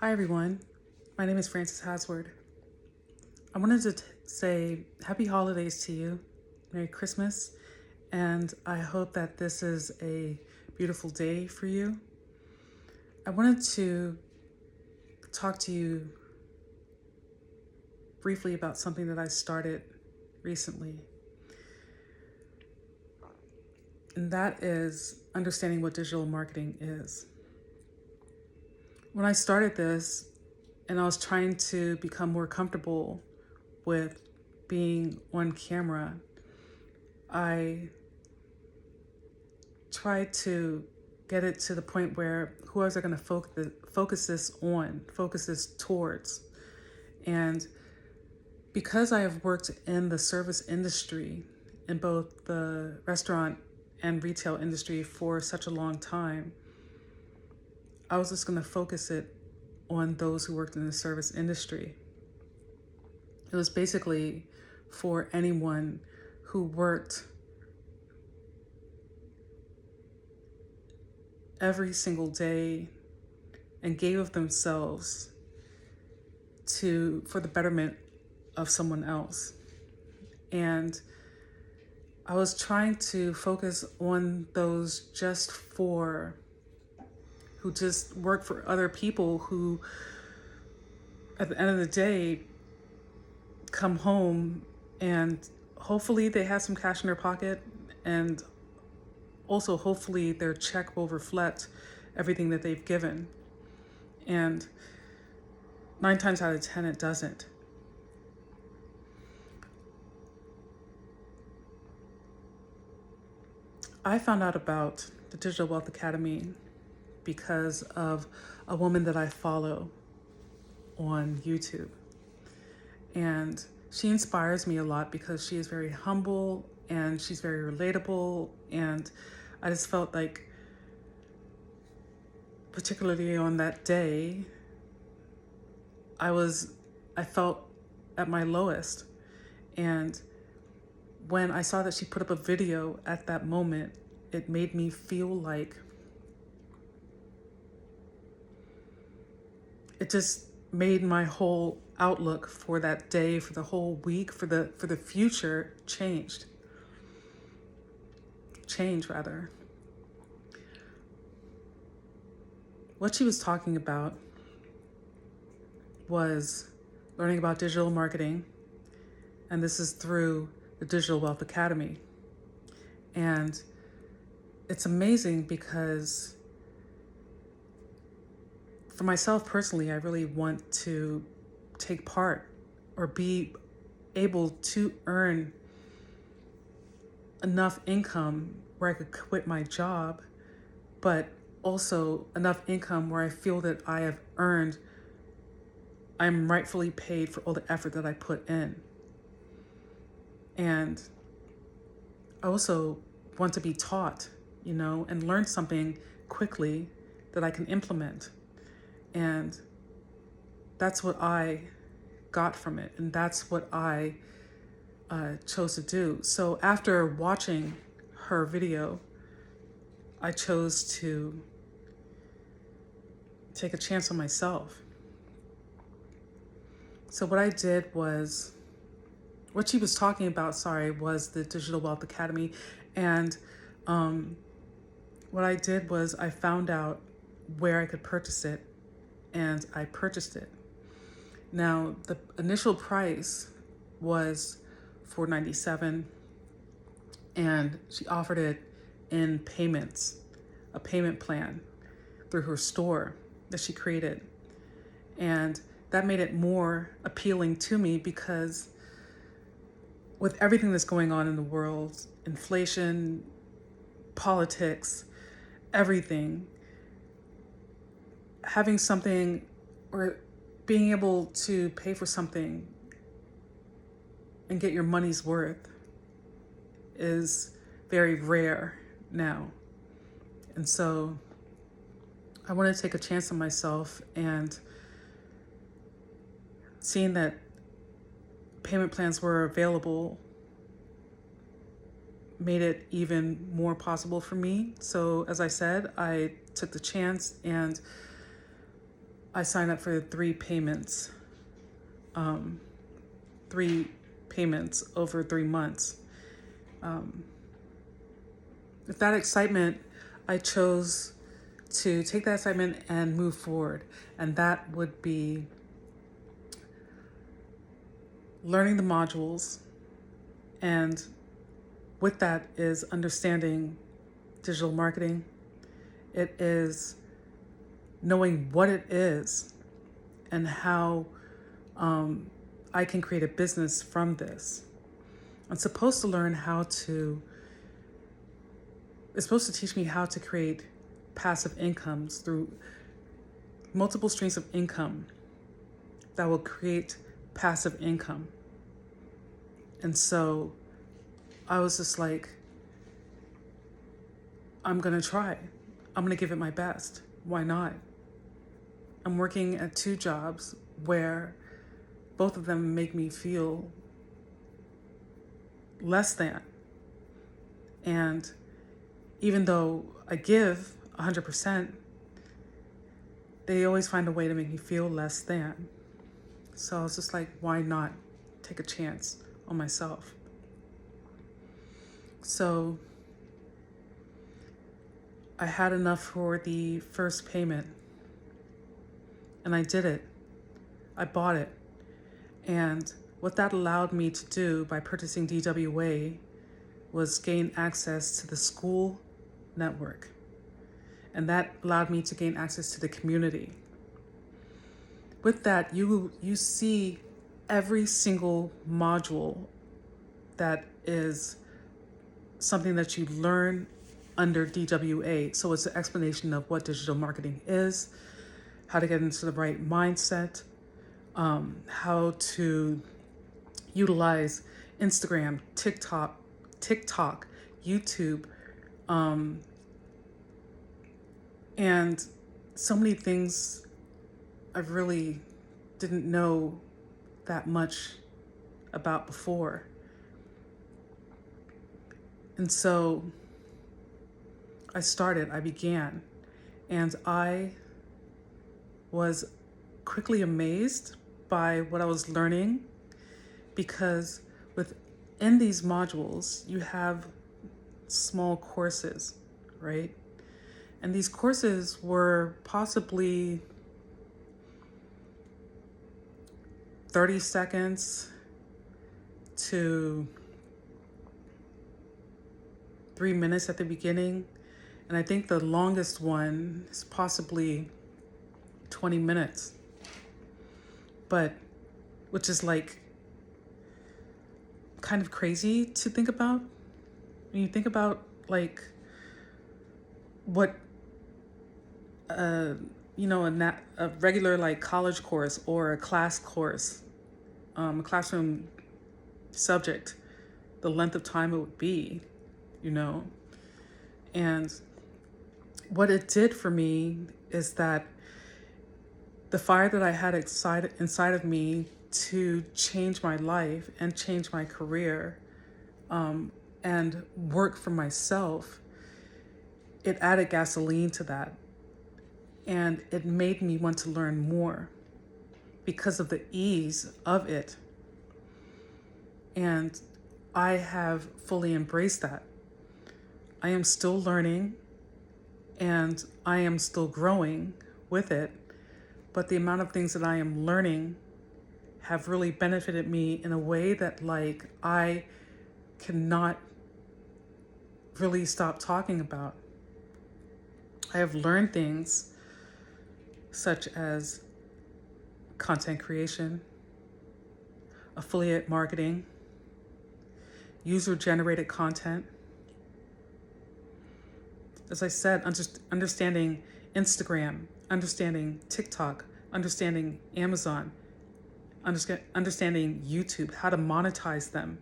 Hi everyone, my name is Frances Hasward. I wanted to say happy holidays to you, Merry Christmas, and I hope that this is a beautiful day for you. I wanted to talk to you briefly about something that I started recently, and that is understanding what digital marketing is. When I started this, and I was trying to become more comfortable with being on camera, I tried to get it to the point where who was I going to focus this towards. And because I have worked in the service industry, in both the restaurant and retail industry for such a long time, I was just going to focus it on those who worked in the service industry. It was basically for anyone who worked every single day and gave of themselves for the betterment of someone else. And I was trying to focus on those who just work for other people who, at the end of the day, come home and hopefully they have some cash in their pocket, and also hopefully their check will reflect everything that they've given. And 9 times out of 10, it doesn't. I found out about the Digital Wealth Academy because of a woman that I follow on YouTube. And she inspires me a lot because she is very humble and she's very relatable. And I just felt like, particularly on that day, I felt at my lowest. And when I saw that she put up a video at that moment, it made me feel like it just made my whole outlook for that day, for the whole week, for the future change. What she was talking about was learning about digital marketing, and this is through the Digital Wealth Academy. And it's amazing because for myself personally, I really want to take part or be able to earn enough income where I could quit my job, but also enough income where I feel that I'm rightfully paid for all the effort that I put in. And I also want to be taught, and learn something quickly that I can implement. And that's what I got from it. And that's what I chose to do. So after watching her video, I chose to take a chance on myself. So what she was talking about, was the Digital Wealth Academy. And what I did was I found out where I could purchase it, and I purchased it. Now, the initial price was $497, and she offered it in payments, a payment plan through her store that she created. And that made it more appealing to me because with everything that's going on in the world, inflation, politics, everything, having something or being able to pay for something and get your money's worth is very rare now. And so I wanted to take a chance on myself, and seeing that payment plans were available made it even more possible for me. So as I said, I took the chance, and I signed up for 3 payments over 3 months. With that excitement, I chose to take that excitement and move forward. And that would be learning the modules. And with that is understanding digital marketing. It is knowing what it is and how I can create a business from this. I'm supposed to learn it's supposed to teach me how to create passive incomes through multiple streams of income that will create passive income. And so I was just like, I'm going to try. I'm going to give it my best. Why not? I'm working at 2 jobs where both of them make me feel less than. And even though I give 100%, they always find a way to make me feel less than. So I was just like, why not take a chance on myself? So I had enough for the first payment, and I did it. I bought it. And what that allowed me to do by purchasing DWA was gain access to the school network. And that allowed me to gain access to the community. With that, you see every single module that is something that you learn under DWA. So it's an explanation of what digital marketing is, how to get into the right mindset, how to utilize Instagram, TikTok, YouTube, and so many things I really didn't know that much about before. And so I began, and I was quickly amazed by what I was learning, because within these modules, you have small courses, right? And these courses were possibly 30 seconds to 3 minutes at the beginning. And I think the longest one is possibly 20 minutes. But, which is like kind of crazy to think about. When you think about like what, a regular like college course or a class course, a classroom subject, the length of time it would be, And what it did for me is that the fire that I had inside of me to change my life and change my career, and work for myself, it added gasoline to that. And it made me want to learn more because of the ease of it. And I have fully embraced that. I am still learning and I am still growing with it, but the amount of things that I am learning have really benefited me in a way that like I cannot really stop talking about. I have learned things such as content creation, affiliate marketing, user-generated content. As I said, understanding Instagram, understanding TikTok, understanding Amazon, understanding YouTube, how to monetize them.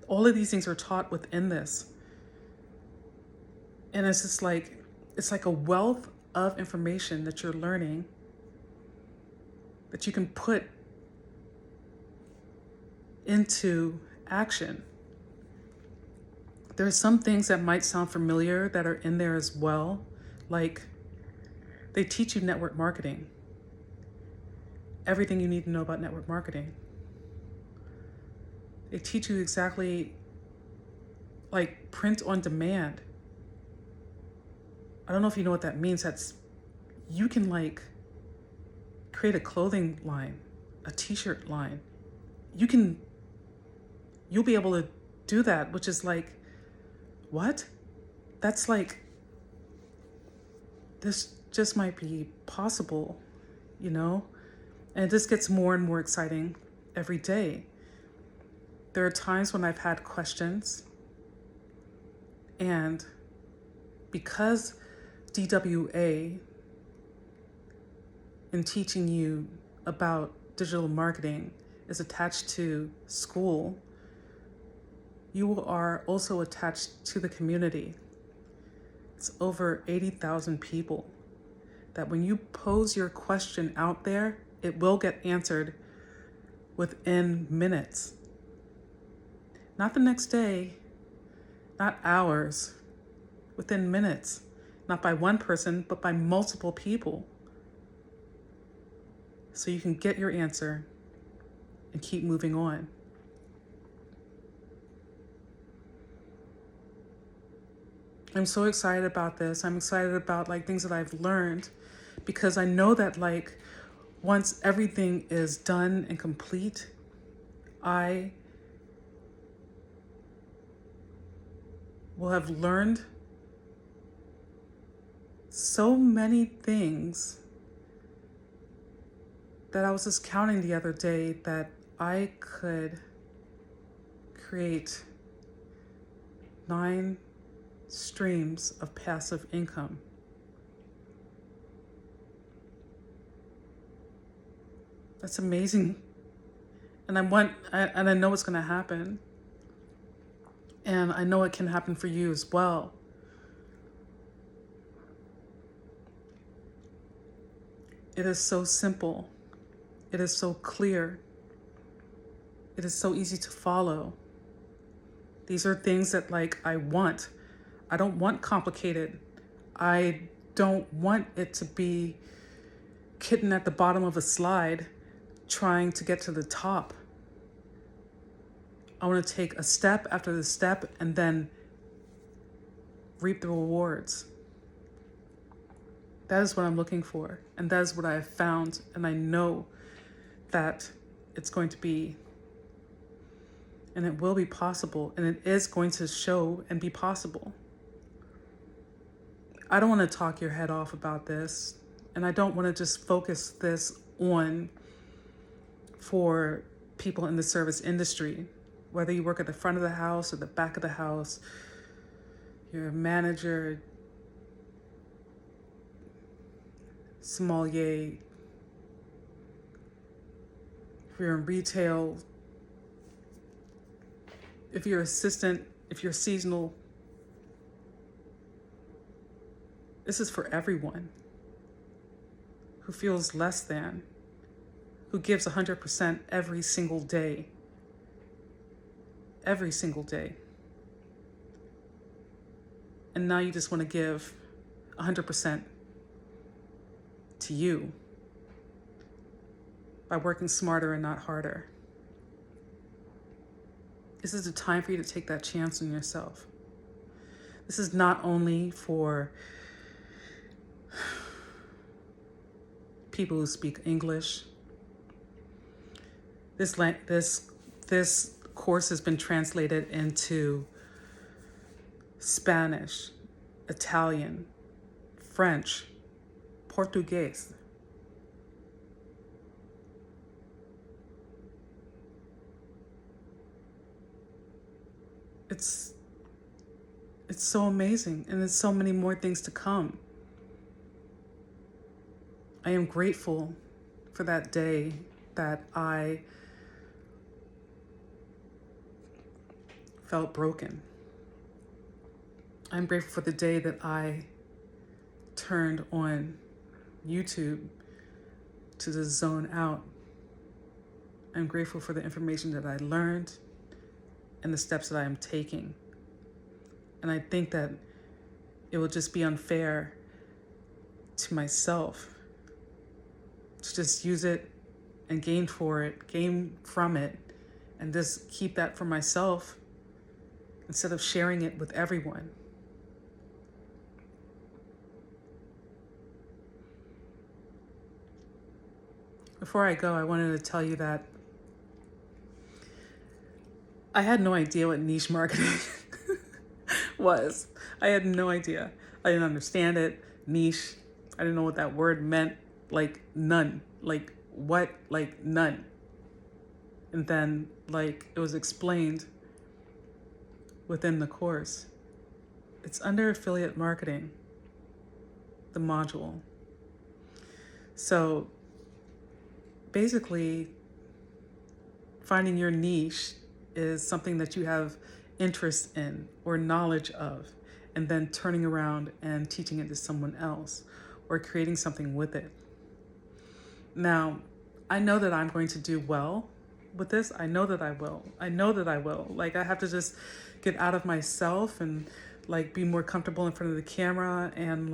All of these things are taught within this. And it's just like, it's like a wealth of information that you're learning that you can put into action. There are some things that might sound familiar that are in there as well. Like they teach you network marketing. everything you need to know about network marketing. They teach you exactly like print on demand. I don't know if you know what that means. You can like create a clothing line, a t-shirt line. You'll be able to do that, which is like, what? That's like, this just might be possible, you know? And this gets more and more exciting every day. There are times when I've had questions, and because DWA, in teaching you about digital marketing, is attached to school, you are also attached to the community. It's over 80,000 people that when you pose your question out there, it will get answered within minutes. Not the next day, not hours, within minutes. Not by one person, but by multiple people. So you can get your answer and keep moving on. I'm so excited about this. I'm excited about like things that I've learned, because I know that like once everything is done and complete, I will have learned so many things that I was just counting the other day that I could create 9 streams of passive income. That's amazing. And I know it's going to happen. And I know it can happen for you as well. It is so simple. It is so clear. It is so easy to follow. These are things that like I want. I don't want complicated. I don't want it to be kitten at the bottom of a slide trying to get to the top. I want to take a step after the step and then reap the rewards. That is what I'm looking for. And that is what I have found. And I know that it's going to be, and it will be possible, and it is going to show and be possible. I don't want to talk your head off about this, and I don't want to just focus this on for people in the service industry, whether you work at the front of the house or the back of the house, you're a manager, sommelier, if you're in retail, if you're assistant, if you're seasonal. This is for everyone who feels less than, who gives 100% every single day. Every single day. And now you just want to give 100% to you by working smarter and not harder. This is the time for you to take that chance on yourself. This is not only for people who speak English. This course has been translated into Spanish, Italian, French, Portuguese. It's so amazing, and there's so many more things to come. I am grateful for that day that I felt broken. I'm grateful for the day that I turned on YouTube to just zone out. I'm grateful for the information that I learned and the steps that I am taking. And I think that it would just be unfair to myself to just use it and gain from it, and just keep that for myself instead of sharing it with everyone. Before I go, I wanted to tell you that I had no idea what niche marketing was. I had no idea. I didn't understand it. Niche. I didn't know what that word meant. Like none. Like what? Like none. And then it was explained within the course. It's under affiliate marketing, the module. So basically, finding your niche is something that you have interest in or knowledge of, and then turning around and teaching it to someone else or creating something with it. Now, I know that I'm going to do well with this. I know that I will. I have to just get out of myself and be more comfortable in front of the camera and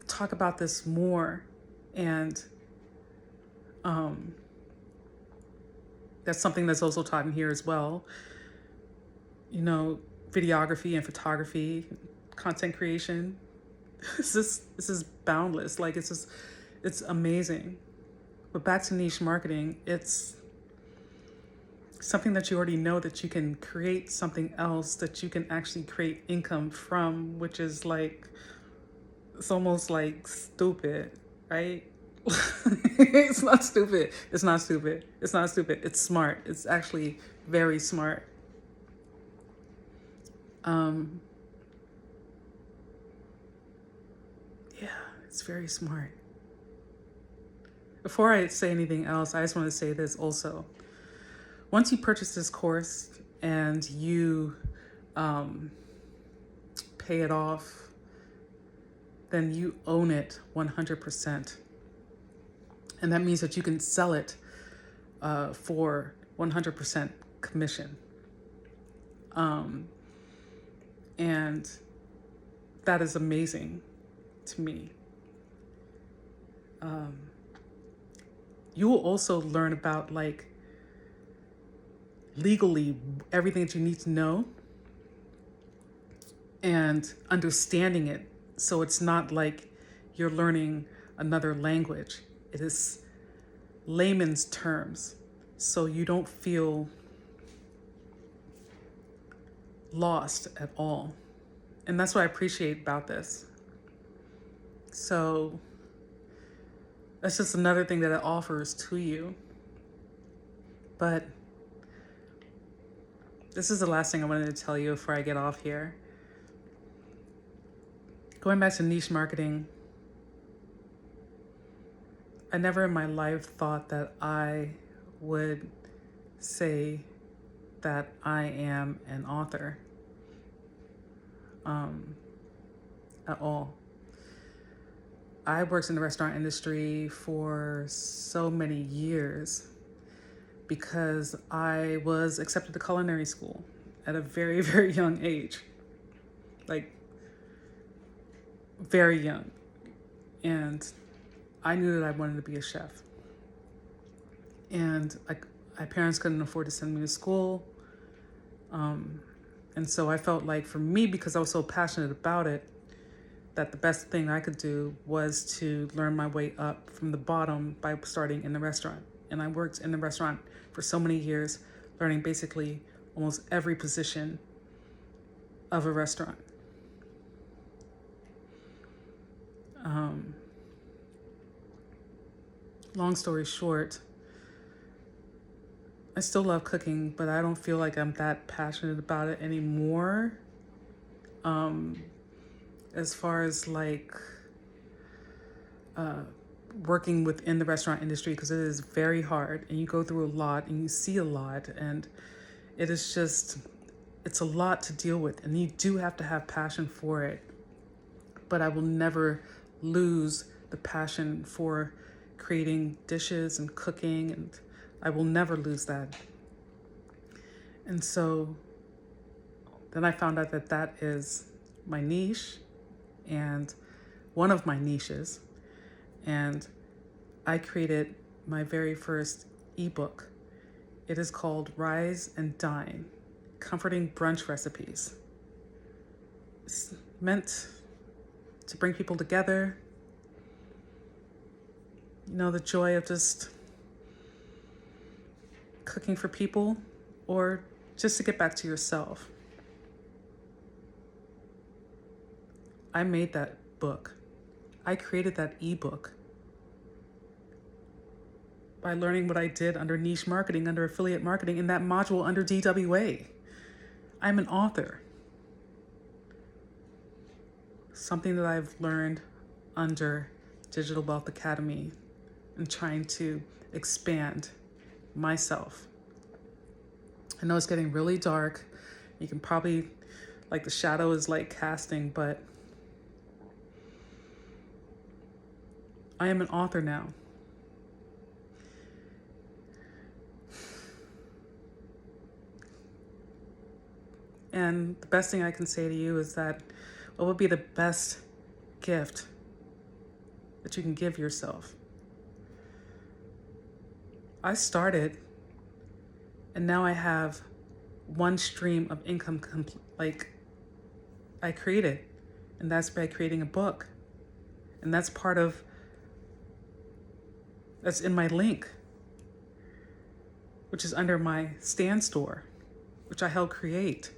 talk about this more. And that's something that's also taught in here as well. Videography and photography, content creation. This is boundless. It's amazing. But back to niche marketing, it's something that you already know that you can create something else that you can actually create income from, which is it's almost stupid, right? It's not stupid. It's not stupid. It's not stupid. It's smart. It's actually very smart. Yeah, it's very smart. Before I say anything else, I just want to say this also. Once you purchase this course and you pay it off, then you own it 100%. And that means that you can sell it for 100% commission. And that is amazing to me. You will also learn about legally everything that you need to know and understanding it. So it's not like you're learning another language. It is layman's terms. So you don't feel lost at all. And that's what I appreciate about this. So that's just another thing that it offers to you. But this is the last thing I wanted to tell you before I get off here. Going back to niche marketing, I never in my life thought that I would say that I am an author at all. I worked in the restaurant industry for so many years because I was accepted to culinary school at a very, very young age. Very young. And I knew that I wanted to be a chef. And my parents couldn't afford to send me to school. And so I felt like for me, because I was so passionate about it, that the best thing I could do was to learn my way up from the bottom by starting in the restaurant. And I worked in the restaurant for so many years, learning basically almost every position of a restaurant. Long story short, I still love cooking, but I don't feel like I'm that passionate about it anymore. As far as working within the restaurant industry, because it is very hard and you go through a lot and you see a lot, and it is just, it's a lot to deal with, and you do have to have passion for it. But I will never lose the passion for creating dishes and cooking, and I will never lose that. And so then I found out that that is my niche and one of my niches. And I created my very first ebook. It is called Rise and Dine, Comforting Brunch Recipes. It's meant to bring people together. You know, the joy of just cooking for people, or just to get back to yourself. I made that book. I created that ebook by learning what I did under niche marketing, under affiliate marketing, in that module under DWA. I'm an author. Something that I've learned under Digital Wealth Academy and trying to expand myself. I know it's getting really dark. You can probably, like, the shadow is like casting, but I am an author now. And the best thing I can say to you is that what would be the best gift that you can give yourself? I started, and now I have one stream of income, I created, and that's by creating a book. And that's in my link, which is under my Stand store, which I helped create,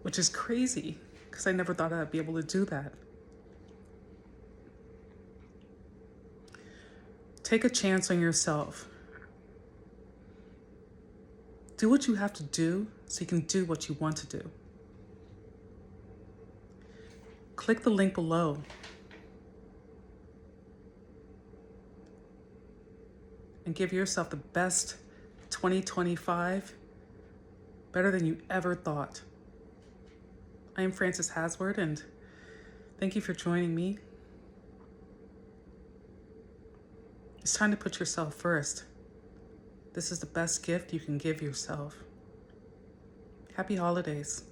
which is crazy because I never thought I'd be able to do that. Take a chance on yourself. Do what you have to do so you can do what you want to do. Click the link below. And give yourself the best 2025, better than you ever thought. I am Frances Hasward, and thank you for joining me. It's time to put yourself first. This is the best gift you can give yourself. Happy holidays.